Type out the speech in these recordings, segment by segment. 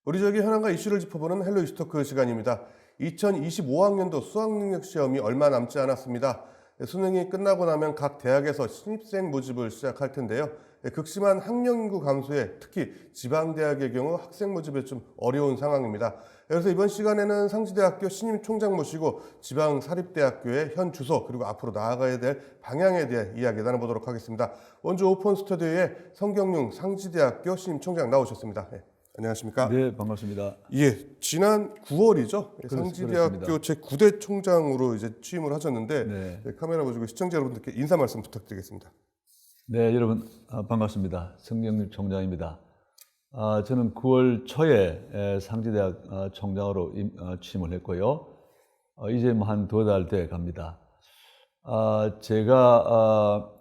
우리 지역의 현안과 이슈를 짚어보는 헬로 이슈토크 시간입니다. 2025학년도 수학능력 시험이 얼마 남지 않았습니다. 수능이 끝나고 나면 각 대학에서 신입생 모집을 시작할 텐데요. 극심한 학령 인구 감소에 특히 지방대학의 경우 학생 모집에 좀 어려운 상황입니다. 그래서 이번 시간에는 상지대학교 신임 총장 모시고 지방 사립대학교의 현 주소 그리고 앞으로 나아가야 될 방향에 대해 이야기 나눠보도록 하겠습니다. 먼저 오픈 스튜디오에 성경용 상지대학교 신임 총장 나오셨습니다. 네, 안녕하십니까? 네, 반갑습니다. 예, 지난 9월이죠. 상지대학교 그렇습니다. 제9대 총장으로 이제 취임을 하셨는데 네. 카메라 보시고 시청자 여러분들께 인사 말씀 부탁드리겠습니다. 네, 여러분 반갑습니다. 성경립 총장입니다. 저는 9월 초에 상지대학 총장으로 취임을 했고요. 이제 뭐 한 2달 돼 갑니다. 제가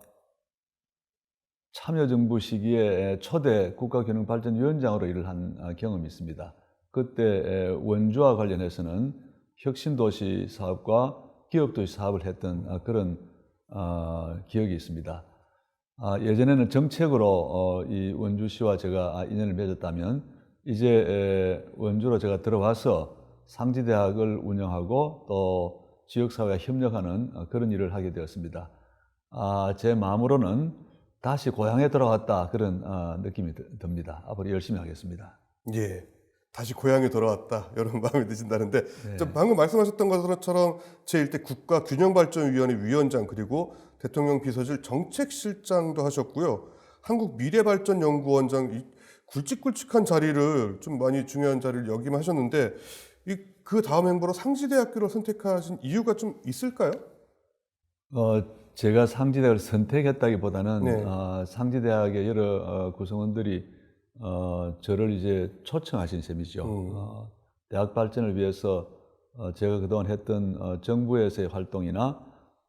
참여정부 시기에 초대 국가균형발전위원장으로 일을 한 경험이 있습니다. 그때 원주와 관련해서는 혁신도시 사업과 기업도시 사업을 했던 그런 기억이 있습니다. 예전에는 정책으로 이 원주시와 제가 인연을 맺었다면 이제 원주로 제가 들어와서 상지대학을 운영하고 또 지역사회와 협력하는 그런 일을 하게 되었습니다. 제 마음으로는 다시 고향에 돌아왔다 그런 느낌이 듭니다. 앞으로 열심히 하겠습니다. 예, 다시 고향에 돌아왔다 이런 마음이 드신다는데 네. 방금 말씀하셨던 것처럼 제1대 국가균형발전위원회 위원장 그리고 대통령 비서실 정책실장도 하셨고요. 한국미래발전연구원장 이 굵직굵직한 자리를 좀 많이 중요한 자리를 역임하셨는데 그 다음 행보로 상지대학교를 선택하신 이유가 좀 있을까요? 제가 상지대학을 선택했다기보다는 네. 상지대학의 여러 구성원들이 저를 이제 초청하신 셈이죠. 대학 발전을 위해서 제가 그동안 했던 정부에서의 활동이나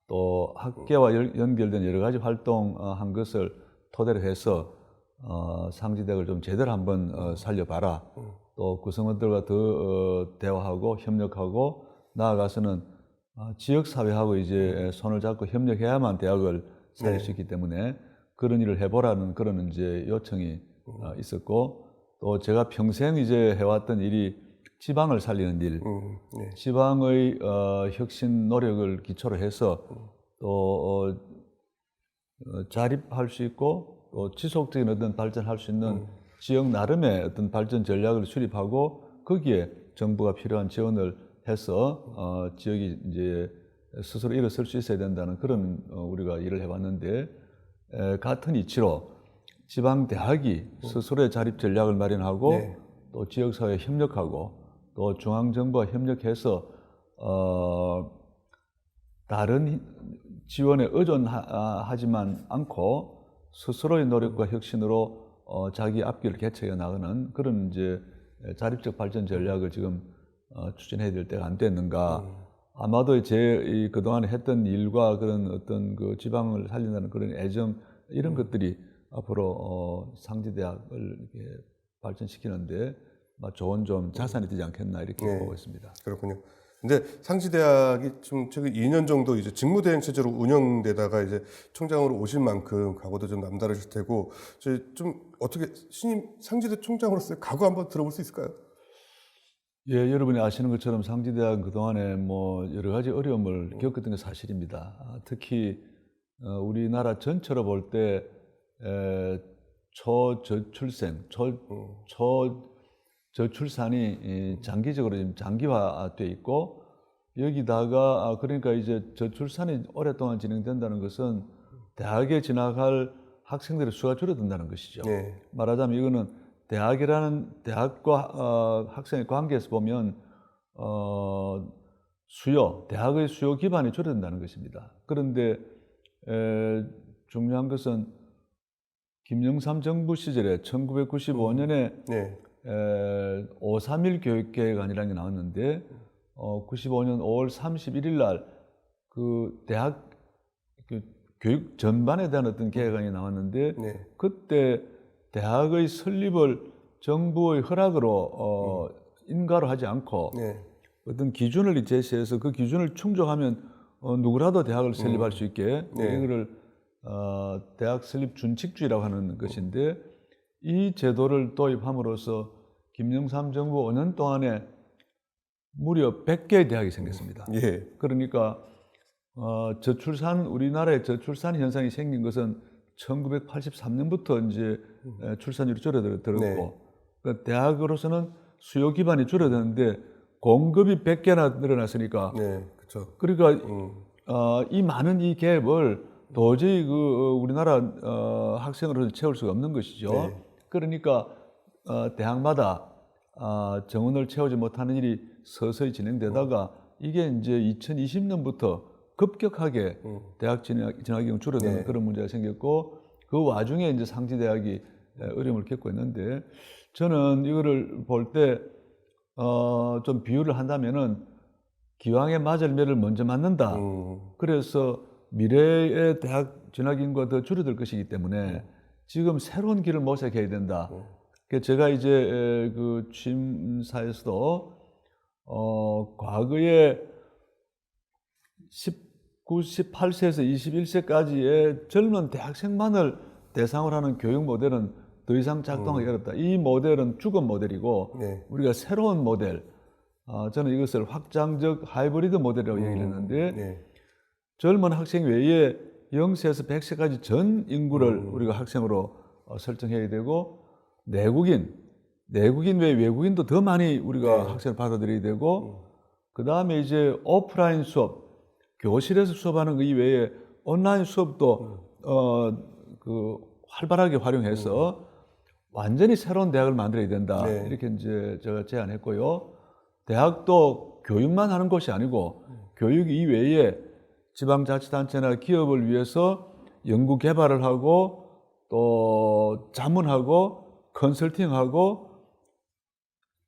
또 학계와 연결된 여러 가지 활동한 것을 토대로 해서 상지대학을 좀 제대로 한번 살려봐라. 또 구성원들과 더 대화하고 협력하고 나아가서는 지역사회하고 이제 손을 잡고 협력해야만 대학을 살릴 수 있기 때문에 그런 일을 해보라는 그런 이제 요청이 있었고 또 제가 평생 이제 해왔던 일이 지방을 살리는 일, 지방의 혁신 노력을 기초로 해서 또 자립할 수 있고 또 지속적인 어떤 발전할 수 있는 지역 나름의 어떤 발전 전략을 수립하고 거기에 정부가 필요한 지원을 해서 지역이 이제 스스로 일어설 수 있어야 된다는 그런 우리가 일을 해왔는데 같은 이치로 지방 대학이 스스로의 자립 전략을 마련하고 또 지역사회에 협력하고 또 중앙정부와 협력해서 다른 지원에 의존하지만 않고 스스로의 노력과 혁신으로 자기 앞길을 개척해 나가는 그런 이제 자립적 발전 전략을 지금 추진해야 될 때가 안 됐는가. 아마도 제 그동안 했던 일과 그런 어떤 그 지방을 살린다는 그런 애정 이런 것들이 앞으로 상지대학을 이렇게 발전시키는데 좋은 좀 자산이 되지 않겠나 이렇게 보고 있습니다. 그렇군요. 근데 상지대학이 좀 최근 2년 정도 이제 직무대행 체제로 운영되다가 이제 총장으로 오신 만큼 각오도 좀 남다르실 테고 좀 어떻게 신임 상지대 총장으로서의 각오 한번 들어볼 수 있을까요? 예, 여러분이 아시는 것처럼 상지대학은 그동안에 뭐 여러 가지 어려움을 겪었던 게 사실입니다. 특히 우리나라 전체로 볼 때 초저출생, 저출산이 장기적으로 지금 장기화돼 있고 여기다가 그러니까 이제 저출산이 오랫동안 진행된다는 것은 대학에 진학할 학생들의 수가 줄어든다는 것이죠. 말하자면 이거는 대학과 학생의 관계에서 보면 대학의 수요 기반이 줄어든다는 것입니다. 그런데 중요한 것은 김영삼 정부 시절에 1995년에 531 교육계획안이라는 게 나왔는데 95년 5월 31일 날 그 대학 교육 전반에 대한 어떤 계획안이 나왔는데 그때 대학의 설립을 정부의 허락으로 인가로 하지 않고 어떤 기준을 제시해서 그 기준을 충족하면 누구라도 대학을 설립할 수 있게 이거를 대학 설립 준칙주의라고 하는 것인데 이 제도를 도입함으로써 김영삼 정부 5년 동안에 무려 100개의 대학이 생겼습니다. 예. 그러니까 우리나라의 저출산 현상이 생긴 것은 1983년부터 이제 출산율이 줄어들었고, 네. 그 대학으로서는 수요 기반이 줄어드는데 공급이 100개나 늘어났으니까, 네. 그렇죠. 그러니까 이 많은 이 갭을 도저히 우리나라 학생으로서 채울 수가 없는 것이죠. 네. 그러니까 대학마다 정원을 채우지 못하는 일이 서서히 진행되다가 이게 이제 2020년부터 급격하게 대학 진학이 줄어드는 네. 그런 문제가 생겼고, 그 와중에 이제 상지 대학이 어려움을 겪고 있는데, 저는 이거를 볼 때 좀 비유를 한다면은 기왕에 맞을 매를 먼저 맞는다. 그래서 미래의 대학 진학 인구가 더 줄어들 것이기 때문에 지금 새로운 길을 모색해야 된다. 제가 이제 그 취임사에서도 과거에 18세에서 21세까지의 젊은 대학생만을 대상으로 하는 교육 모델은 더 이상 작동하기 어렵다. 이 모델은 죽은 모델이고 네. 우리가 새로운 모델, 저는 이것을 확장적 하이브리드 모델이라고 얘기를 했는데 네. 젊은 학생 외에 0세에서 100세까지 전 인구를 우리가 학생으로 설정해야 되고, 내국인 외에 외국인도 더 많이 우리가 학생을 받아들여야 되고, 그 다음에 이제 오프라인 수업, 교실에서 수업하는 그 이외에 온라인 수업도 활발하게 활용해서 완전히 새로운 대학을 만들어야 된다. 네. 이렇게 이제 제가 제안했고요. 대학도 교육만 하는 곳이 아니고 교육 이외에 지방자치단체나 기업을 위해서 연구 개발을 하고 또 자문하고 컨설팅하고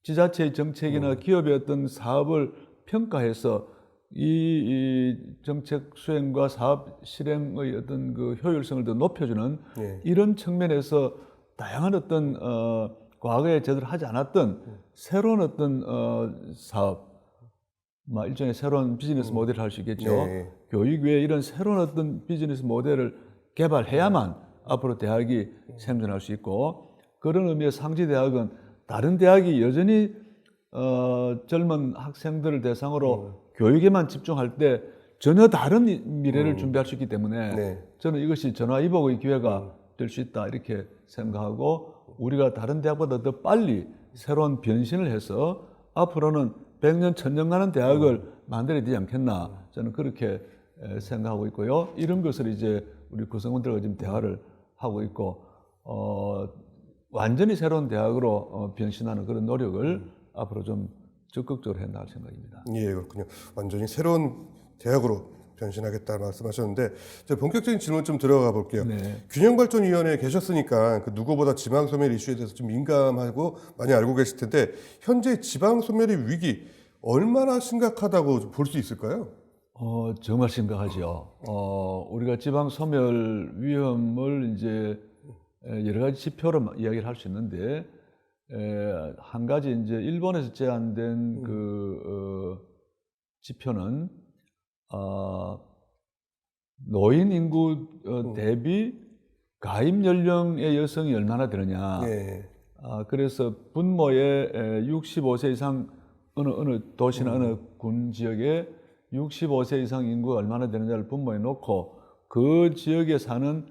지자체의 정책이나 기업의 어떤 사업을 평가해서 이 정책 수행과 사업 실행의 어떤 그 효율성을 더 높여주는 네. 이런 측면에서 다양한 어떤 과거에 제대로 하지 않았던 새로운 어떤 사업, 일종의 새로운 비즈니스 모델을 할 수 있겠죠. 네. 교육 외에 이런 새로운 어떤 비즈니스 모델을 개발해야만 앞으로 대학이 생존할 수 있고, 그런 의미에서 상지대학은 다른 대학이 여전히 젊은 학생들을 대상으로 교육에만 집중할 때 전혀 다른 미래를 준비할 수 있기 때문에 네. 저는 이것이 전화위복의 기회가 될 수 있다 이렇게 생각하고, 우리가 다른 대학보다 더 빨리 새로운 변신을 해서 앞으로는 100년, 1000년 가는 대학을 만들어야 되지 않겠나, 저는 그렇게 생각하고 있고요. 이런 것을 이제 우리 구성원들과 지금 대화를 하고 있고, 완전히 새로운 대학으로 변신하는 그런 노력을 앞으로 좀 적극적으로 해야 할 생각입니다. 예, 그렇군요. 완전히 새로운 대학으로 변신하겠다 말씀하셨는데, 제가 본격적인 질문 좀 들어가 볼게요. 네. 균형발전위원회에 계셨으니까 그 누구보다 지방소멸 이슈에 대해서 좀 민감하고 많이 알고 계실 텐데, 현재 지방소멸의 위기 얼마나 심각하다고 볼 수 있을까요? 정말 심각하죠. 우리가 지방 소멸 위험을 이제 여러 가지 지표로 이야기를 할 수 있는데, 한 가지 이제 일본에서 제안된 그 지표는 노인 인구 대비 가입 연령의 여성이 얼마나 되느냐. 네. 그래서 분모에 65세 이상 어느 도시나 어느 군 지역에 65세 이상 인구가 얼마나 되느냐를 분모해 놓고, 그 지역에 사는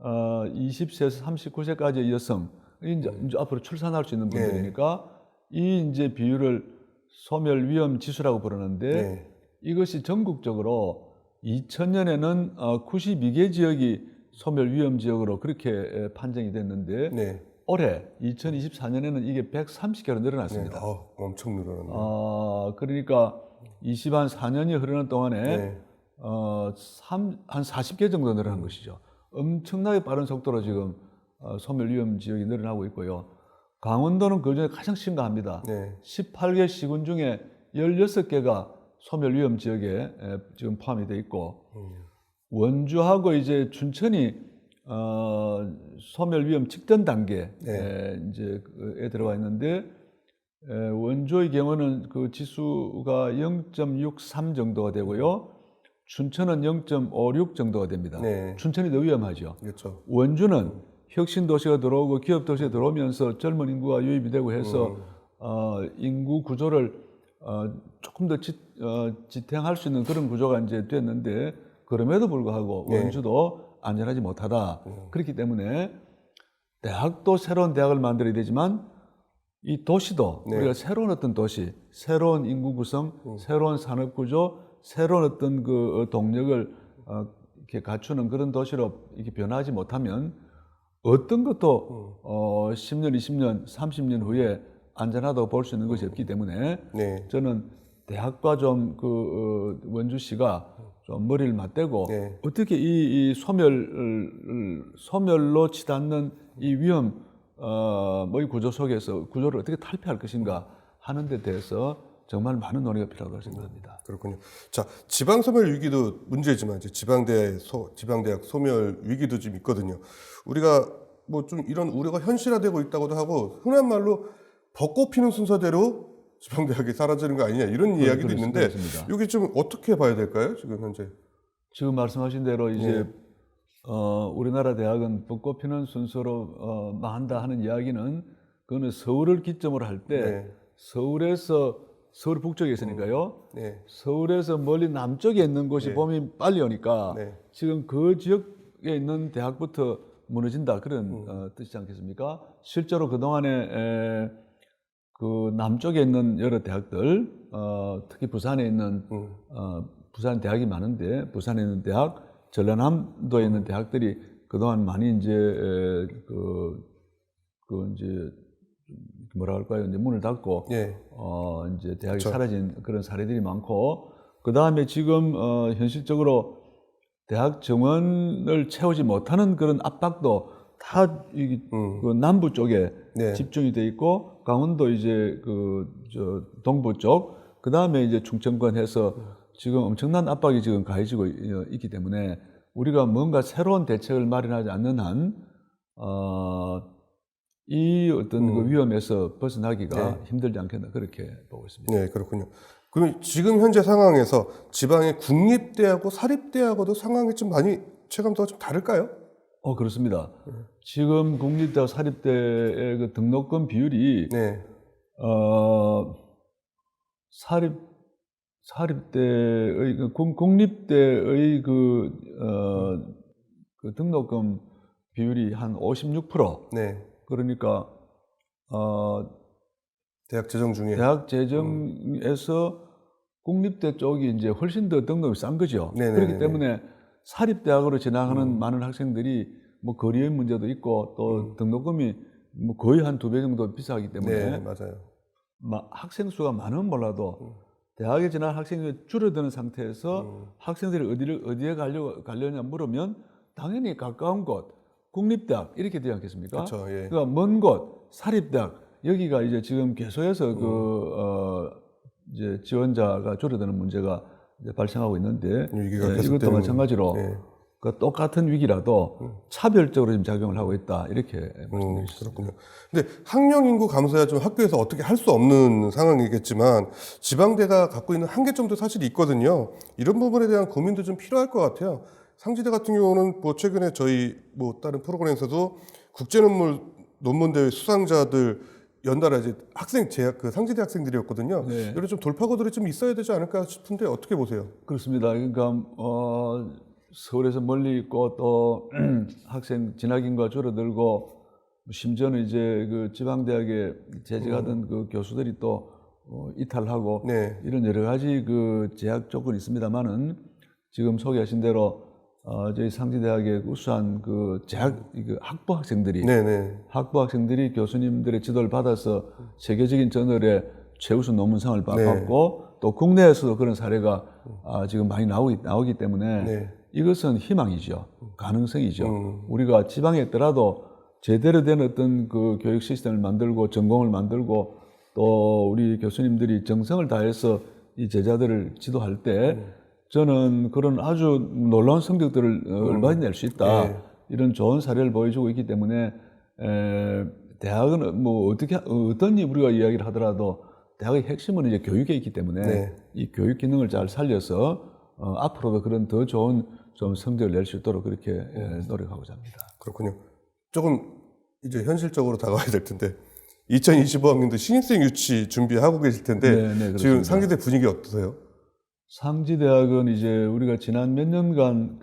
20세에서 39세까지의 여성, 이제 앞으로 출산할 수 있는 분들이니까 이 이제 비율을 소멸 위험 지수라고 부르는데, 이것이 전국적으로 2000년에는 92개 지역이 소멸 위험 지역으로 그렇게 판정이 됐는데, 올해 2024년에는 이게 130개로 늘어났습니다. 엄청 늘어났네요. 그러니까 24년이 흐르는 동안에 한 40개 정도 늘어난 것이죠. 엄청나게 빠른 속도로 지금 소멸 위험 지역이 늘어나고 있고요. 강원도는 그 중에 가장 심각합니다. 18개 시군 중에 16개가 소멸 위험 지역에 지금 포함이 되어 있고, 원주하고 이제 춘천이 소멸 위험 직전 단계에 이제에 들어가 있는데, 원주의 경우는 그 지수가 0.63 정도가 되고요. 춘천은 0.56 정도가 됩니다. 춘천이 더 위험하죠. 그렇죠. 원주는 혁신 도시가 들어오고 기업 도시가 들어오면서 젊은 인구가 유입이 되고 해서 인구 구조를 조금 더 지탱할 수 있는 그런 구조가 이제 됐는데 그럼에도 불구하고 네. 원주도 안전하지 못하다. 그렇기 때문에 대학도 새로운 대학을 만들어야 되지만 이 도시도 네. 우리가 새로운 어떤 도시, 새로운 인구 구성, 새로운 산업 구조, 새로운 어떤 그 동력을 이렇게 갖추는 그런 도시로 이렇게 변하지 못하면 어떤 것도 10년, 20년, 30년 후에 안전하다고 볼 수 있는 것이 없기 때문에 네. 저는 대학과 좀 원주시가 좀 머리를 맞대고 네. 어떻게 이 소멸로 치닫는 이 위험 이 구조 속에서 구조를 어떻게 탈피할 것인가 하는 데 대해서 정말 많은 논의가 필요하다고 생각합니다. 그렇군요. 자, 지방 소멸 위기도 문제지만 이제 지방대학 소멸 위기도 좀 있거든요. 우리가 뭐 좀 이런 우려가 현실화되고 있다고도 하고 흔한 말로 벚꽃 피는 순서대로 지방대학이 사라지는 거 아니냐 이런 이야기도 있는데 그렇습니다. 여기 좀 어떻게 봐야 될까요? 지금 현재. 지금 말씀하신 대로 이제 네. 우리나라 대학은 벚꽃 피는 순서로 망한다 하는 이야기는 그거는 서울을 기점으로 할 때 네. 서울 북쪽에 있으니까요. 네. 서울에서 멀리 남쪽에 있는 곳이 네. 봄이 빨리 오니까 네. 지금 그 지역에 있는 대학부터 무너진다 그런 뜻이지 않겠습니까? 실제로 그 동안에 그 남쪽에 있는 여러 대학들, 특히 부산에 있는 부산 대학이 많은데 부산에 있는 대학, 전라남도에 있는 대학들이 그동안 많이 이제 이제 뭐라 할까요? 이제 문을 닫고 네. 이제 대학이 그렇죠. 사라진 그런 사례들이 많고 그 다음에 지금 현실적으로 대학 정원을 채우지 못하는 그런 압박도 다 그 남부 쪽에 네. 집중이 돼 있고 강원도 이제 동부 쪽, 그 다음에 이제 충청권 해서 지금 엄청난 압박이 지금 가해지고 있기 때문에 우리가 뭔가 새로운 대책을 마련하지 않는 한 이 어떤 그 위험에서 벗어나기가 네. 힘들지 않겠나 그렇게 보고 있습니다. 네, 그렇군요. 그럼 지금 현재 상황에서 지방의 국립대하고 사립대하고도 상황이 좀 많이 체감도가 좀 다를까요? 그렇습니다. 지금 국립대와 사립대의 그 등록금 비율이 네. 사립대의 국립대의 그 등록금 비율이 한 56%. 네. 그러니까 대학 재정 중에. 대학 재정에서 국립대 쪽이 이제 훨씬 더 등록이 싼 거죠. 네네네네. 그렇기 때문에 사립대학으로 진학하는 많은 학생들이 뭐 거리의 문제도 있고 또 등록금이 뭐 거의 한 2배 정도 비싸기 때문에 네, 맞아요. 학생 수가 많으면 몰라도 대학에 진학 학생이 줄어드는 상태에서 학생들이 어디에 가려냐 물으면 당연히 가까운 곳 국립대학 이렇게 되지 않겠습니까? 그렇죠. 예. 그러니까 먼 곳 사립대학 여기가 이제 지금 계속해서 이제 지원자가 줄어드는 문제가 이제 발생하고 있는데 위기가 이것도 계속되는 마찬가지로 예. 그 똑같은 위기라도 차별적으로 지금 작용을 하고 있다 이렇게 말씀드릴 수 있습니다. 그렇군요. 근데 학령 인구 감소야 좀 학교에서 어떻게 할 수 없는 상황이겠지만 지방대가 갖고 있는 한계점도 사실 있거든요. 이런 부분에 대한 고민도 좀 필요할 것 같아요. 상지대 같은 경우는 뭐 최근에 저희 뭐 다른 프로그램에서도 국제논문대회 수상자들 연달아 이제 그 상지대 학생들이었거든요. 네. 이런 좀 돌파구들이 좀 있어야 되지 않을까 싶은데 어떻게 보세요? 그렇습니다. 그러니까 서울에서 멀리 있고 또 학생 진학 인구가 줄어들고 심지어는 이제 그 지방대학에 재직하던 그 교수들이 또 이탈하고 네. 이런 여러 가지 그 제약 조건이 있습니다만은 지금 소개하신 대로 저희 상지대학의 우수한 그 학부 학생들이 네네. 학부 학생들이 교수님들의 지도를 받아서 세계적인 저널에 최우수 논문상을 받고 또 국내에서도 그런 사례가 지금 많이 나오기 때문에 네. 이것은 희망이죠. 가능성이죠. 우리가 지방에 있더라도 제대로 된 어떤 그 교육 시스템을 만들고 전공을 만들고 또 우리 교수님들이 정성을 다해서 이 제자들을 지도할 때 저는 그런 아주 놀라운 성적들을 얼마든지 낼 수 있다. 네. 이런 좋은 사례를 보여주고 있기 때문에 대학은 뭐 어떤 우리가 이야기를 하더라도 대학의 핵심은 이제 교육에 있기 때문에 네. 이 교육 기능을 잘 살려서 앞으로도 그런 더 좋은 좀 성적을 낼 수 있도록 그렇게 노력하고자 합니다. 그렇군요. 조금 이제 현실적으로 다가와야 될 텐데 2025학년도 신입생 유치 준비하고 계실 텐데 네, 네, 지금 그렇습니다. 상지대 분위기 어떠세요? 상지대학은 이제 우리가 지난 몇 년간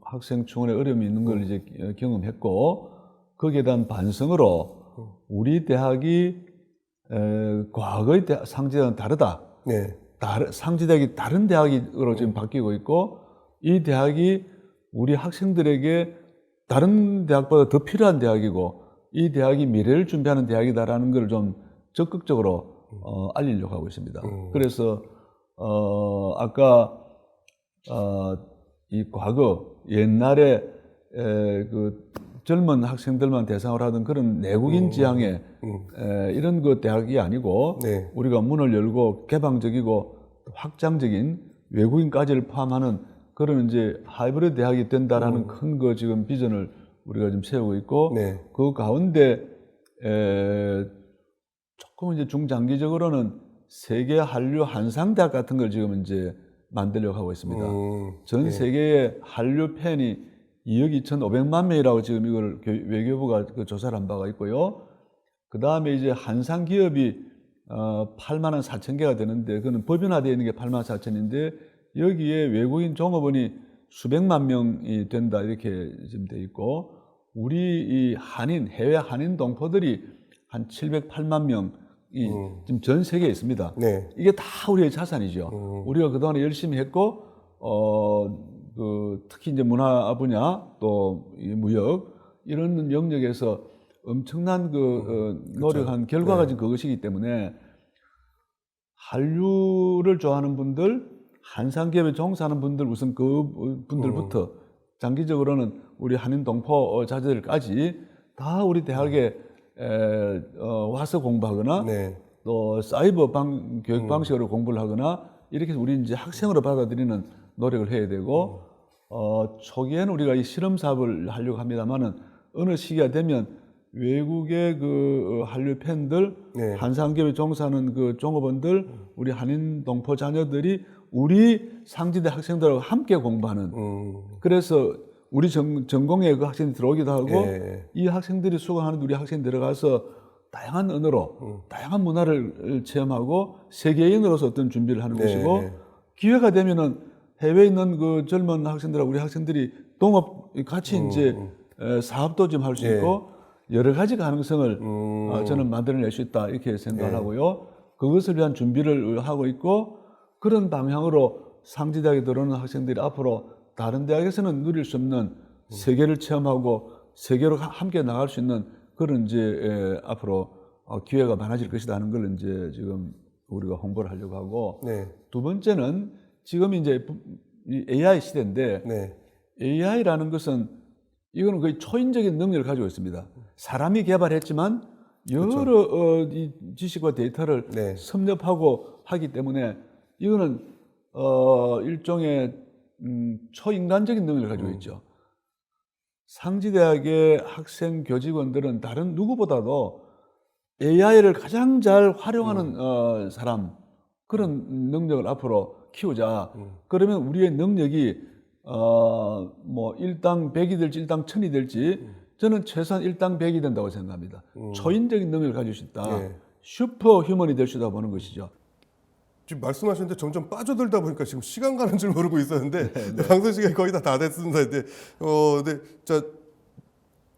학생 충원에 어려움이 있는 걸 이제 경험했고, 거기에 대한 반성으로 우리 대학이 과거의 상지대학은 다르다. 네. 상지대학이 다른 대학으로 지금 바뀌고 있고, 이 대학이 우리 학생들에게 다른 대학보다 더 필요한 대학이고, 이 대학이 미래를 준비하는 대학이다라는 걸 좀 적극적으로 알리려고 하고 있습니다. 그래서 아까 이 과거 옛날에 그 젊은 학생들만 대상으로 하던 그런 내국인 지향의 이런 그 대학이 아니고 네. 우리가 문을 열고 개방적이고 확장적인 외국인까지를 포함하는 그런 이제 하이브리드 대학이 된다라는 큰 그 지금 비전을 우리가 지금 세우고 있고 네. 그 가운데 조금 이제 중장기적으로는 세계 한류 한상대학 같은 걸 지금 이제 만들려고 하고 있습니다. 전 세계의 한류 팬이 2억 2,500만 명이라고 지금 이걸 외교부가 그 조사를 한 바가 있고요. 그 다음에 이제 한상 기업이 8만 4천 개가 되는데 그거는 법인화되어 있는 게 8만 4천인데 여기에 외국인 종업원이 수백만 명이 된다 이렇게 지금 돼 있고 우리 이 한인 해외 한인 동포들이 한 708만 명이 지금 전 세계에 있습니다. 네. 이게 다 우리의 자산이죠. 우리가 그동안에 열심히 했고 특히 이제 문화 분야 또 이 무역 이런 영역에서 엄청난 노력한 결과가 지금 그것이기 때문에 한류를 좋아하는 분들, 한상기업에 종사하는 분들 우선 그 분들부터 장기적으로는 우리 한인 동포 자제들까지 다 우리 대학에 와서 공부하거나 네. 또 사이버 교육 방식으로 공부를 하거나 이렇게 해서 우리 이제 학생으로 받아들이는 노력을 해야 되고 초기에는 우리가 이 실험 사업을 하려고 합니다만은 어느 시기가 되면 외국의 그 한류 팬들, 네. 한상기업에 종사하는 그 종업원들, 우리 한인 동포 자녀들이 우리 상지대 학생들하고 함께 공부하는. 그래서 우리 전공에 그 학생들이 들어오기도 하고 예. 이 학생들이 수강하는 우리 학생이 들어가서 다양한 언어로, 다양한 문화를 체험하고 세계인으로서 어떤 준비를 하는 것이고 기회가 되면은 해외에 있는 그 젊은 학생들하고 우리 학생들이 동업 같이 이제 사업도 좀 할 수 있고 여러 가지 가능성을 저는 만들어낼 수 있다 이렇게 생각하고요. 그것을 위한 준비를 하고 있고 그런 방향으로 상지대학에 들어오는 학생들이 앞으로 다른 대학에서는 누릴 수 없는 세계를 체험하고 세계로 함께 나갈 수 있는 그런 이제 앞으로 기회가 많아질 것이다 하는 걸 이제 지금 우리가 홍보를 하려고 하고 두 번째는 지금 이제 AI 시대인데 AI라는 것은 이거는 거의 초인적인 능력을 가지고 있습니다. 사람이 개발했지만 여러 이 지식과 데이터를 섭렵하고 하기 때문에 이거는 일종의 초인간적인 능력을 가지고 있죠. 상지대학의 학생 교직원들은 다른 누구보다도 AI를 가장 잘 활용하는 사람 그런 능력을 앞으로 키우자. 그러면 우리의 능력이 뭐 1당 100이 될지 1당 1000이 될지 저는 최소한 1당 100이 된다고 생각합니다. 초인적인 능력을 가질 수 있다. 슈퍼 휴먼이 될 수 있다고 보는 것이죠. 지금 말씀하셨는데 점점 빠져들다 보니까 지금 시간 가는 줄 모르고 있었는데 방송 시간이 거의 다 됐습니다. 근데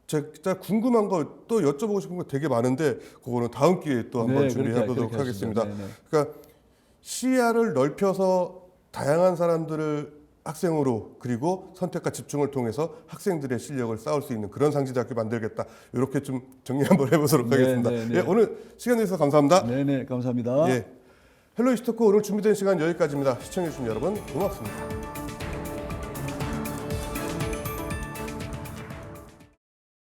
제가 궁금한 거 또 여쭤보고 싶은 거 되게 많은데 그거는 다음 기회에 또 한번 준비해보도록 하겠습니다. 그러니까 시야를 넓혀서 다양한 사람들을 학생으로 그리고 선택과 집중을 통해서 학생들의 실력을 쌓을 수 있는 그런 상지대학교 만들겠다. 이렇게 좀 정리 한번 해보도록 하겠습니다. 예, 오늘 시간 내주셔서 감사합니다. 네네, 감사합니다. 헬로 이스토크 오늘 준비된 시간 여기까지입니다. 시청해주신 여러분 고맙습니다.